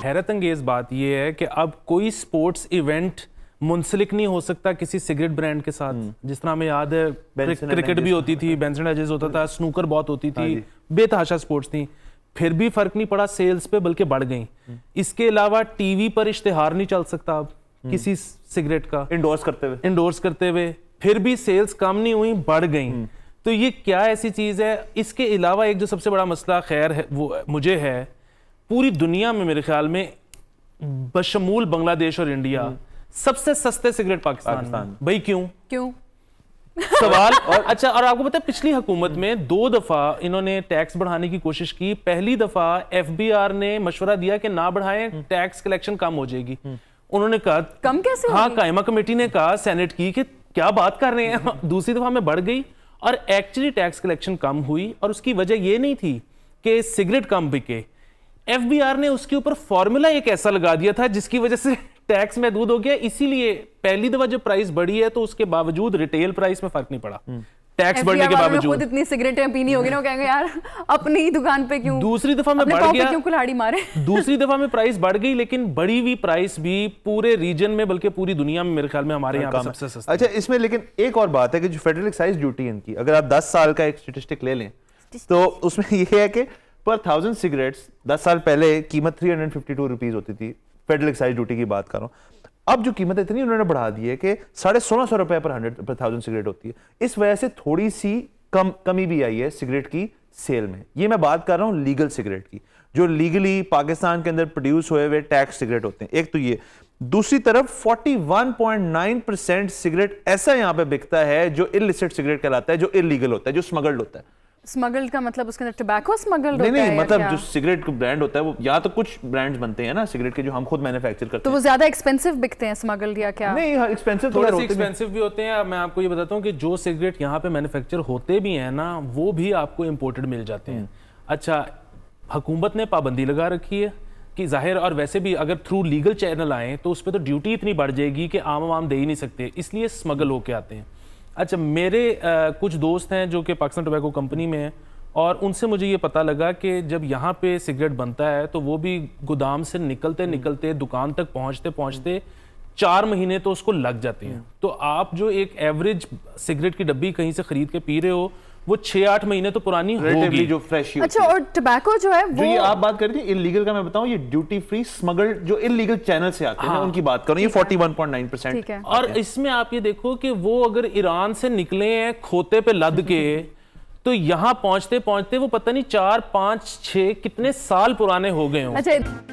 हैरत अंगेज बात यह है कि अब कोई स्पोर्ट्स इवेंट मुंसलिक नहीं हो सकता किसी सिगरेट ब्रांड के साथ। जिस तरह हमें याद है क्रिकेट भी होती थी, बेंसन एंड हेजेस होता था, स्नूकर बहुत होती थी, बेतहाशा स्पोर्ट्स थी, फिर भी फर्क नहीं पड़ा सेल्स पे, बल्कि बढ़ गई। इसके अलावा टीवी पर इश्तेहार नहीं चल सकता अब किसी सिगरेट का इंडोर्स करते हुए, फिर भी सेल्स कम नहीं हुई, बढ़ गई। तो ये क्या ऐसी चीज है? इसके अलावा एक जो सबसे बड़ा मसला खैर है वो मुझे है, पूरी दुनिया में मेरे ख्याल में बशमूल बांग्लादेश और इंडिया सबसे सस्ते सिगरेट पाकिस्तान। भाई क्यों सवाल। और अच्छा, और आपको पता है पिछली हुकूमत में 2 दफा इन्होंने टैक्स बढ़ाने की कोशिश की। पहली दफा FBR ने मशवरा दिया कि ना बढ़ाएं, टैक्स कलेक्शन कम हो जाएगी। उन्होंने कहा कम कैसे? हाँ, कायमा कमेटी ने कहा सेनेट की कि क्या बात कर रहे हैं। दूसरी दफा में बढ़ गई और एक्चुअली टैक्स कलेक्शन कम हुई, और उसकी वजह यह नहीं थी कि सिगरेट कम बिके। FBR ने उसके ऊपर फॉर्मूला एक ऐसा लगा दिया था जिसकी वजह से टैक्स महदूद हो गया। इसीलिए पहली दफा जब प्राइस बढ़ी है तो उसके बावजूद रिटेल प्राइस में फर्क नहीं पड़ा, टैक्स बढ़ने के बावजूद। खुद इतनी सिगरेटें पीनी होगी ना, कहेंगे यार अपनी ही दुकान पे क्यों। दूसरी दफा में बढ़ गया, क्यों कुल्हाड़ी मारे। दूसरी दफा में प्राइस बढ़ गई, लेकिन बढ़ी हुई प्राइस भी पूरे रीजन में बल्कि पूरी दुनिया में मेरे ख्याल में हमारे यहाँ सबसे सस्ता। अच्छा, इसमें लेकिन एक और बात है कि जो फेडरल एक्साइज ड्यूटी इनकी, अगर आप 10 साल का एक स्टैटिस्टिक ले लें तो उसमें यह है कि पर 1000 सिगरेट्स 10 साल पहले कीमत 352 रुपीज होती थी। फेडरल एक्साइज ड्यूटी की बात कर रहा हूँ। अब जो कीमत इतनी उन्होंने बढ़ा दी है कि 1650 रुपए पर 1000 सिगरेट होती है। इस वजह से थोड़ी सी कमी भी आई है सिगरेट की सेल में। ये मैं बात कर रहा हूँ लीगल सिगरेट की, जो लीगली पाकिस्तान के अंदर प्रोड्यूस हुए हुए टैक्स सिगरेट होते हैं। एक तो ये, दूसरी तरफ 41.9% सिगरेट ऐसा यहां पे बिकता है जो इलिसिट सिगरेट कहलाता है, जो इलीगल होता है, जो स्मगल्ड होता है। स्मगल्ड का मतलब उसके अंदर टबैको स्मगल्ड होता है? नहीं, मतलब जो सिगरेट का ब्रांड होता है वो, या तो कुछ ब्रांड्स बनते हैं ना सिगरेट के जो हम खुद मैन्युफैक्चर करते हैं, तो वो ज्यादा एक्सपेंसिव बिकते हैं स्मगल्ड या क्या? नहीं, एक्सपेंसिव थोड़े से एक्सपेंसिव भी होते हैं। मैं आपको ये बताता हूँ कि जो सिगरेट यहाँ पे मैन्युफैक्चर होते भी हैं ना, वो भी आपको इम्पोर्टेड मिल जाते हैं। अच्छा, हुकूमत ने पाबंदी लगा रखी है कि जाहिर, और वैसे भी अगर थ्रू लीगल चैनल आए तो उस पर तो ड्यूटी इतनी बढ़ जाएगी कि आम दे ही नहीं सकते, इसलिए स्मगल होके आते हैं। अच्छा, मेरे कुछ दोस्त हैं जो कि पाकिस्तान टोबैको कंपनी में हैं, और उनसे मुझे ये पता लगा कि जब यहाँ पे सिगरेट बनता है तो वो भी गोदाम से निकलते निकलते दुकान तक पहुँचते पहुँचते 4 महीने तो उसको लग जाते हैं। तो आप जो एक एवरेज सिगरेट की डब्बी कहीं से खरीद के पी रहे हो, वो 6-8 महीने तो पुरानी होगी, जो फ्रेश ही। अच्छा, और टबैको जो है वो, जो ये आप बात कर रही थी इलीगल का, मैं बताऊं ये ड्यूटी फ्री स्मगल्ड जो इलीगल चैनल से आते हैं ना, उनकी बात करूं, ये 41.9%। और इसमें आप ये देखो कि वो अगर ईरान से निकले हैं खोते पे लद के, तो यहाँ पहुंचते पहुंचते वो पता नहीं 4, 5, 6 कितने साल पुराने हो गए हों। अच्छा।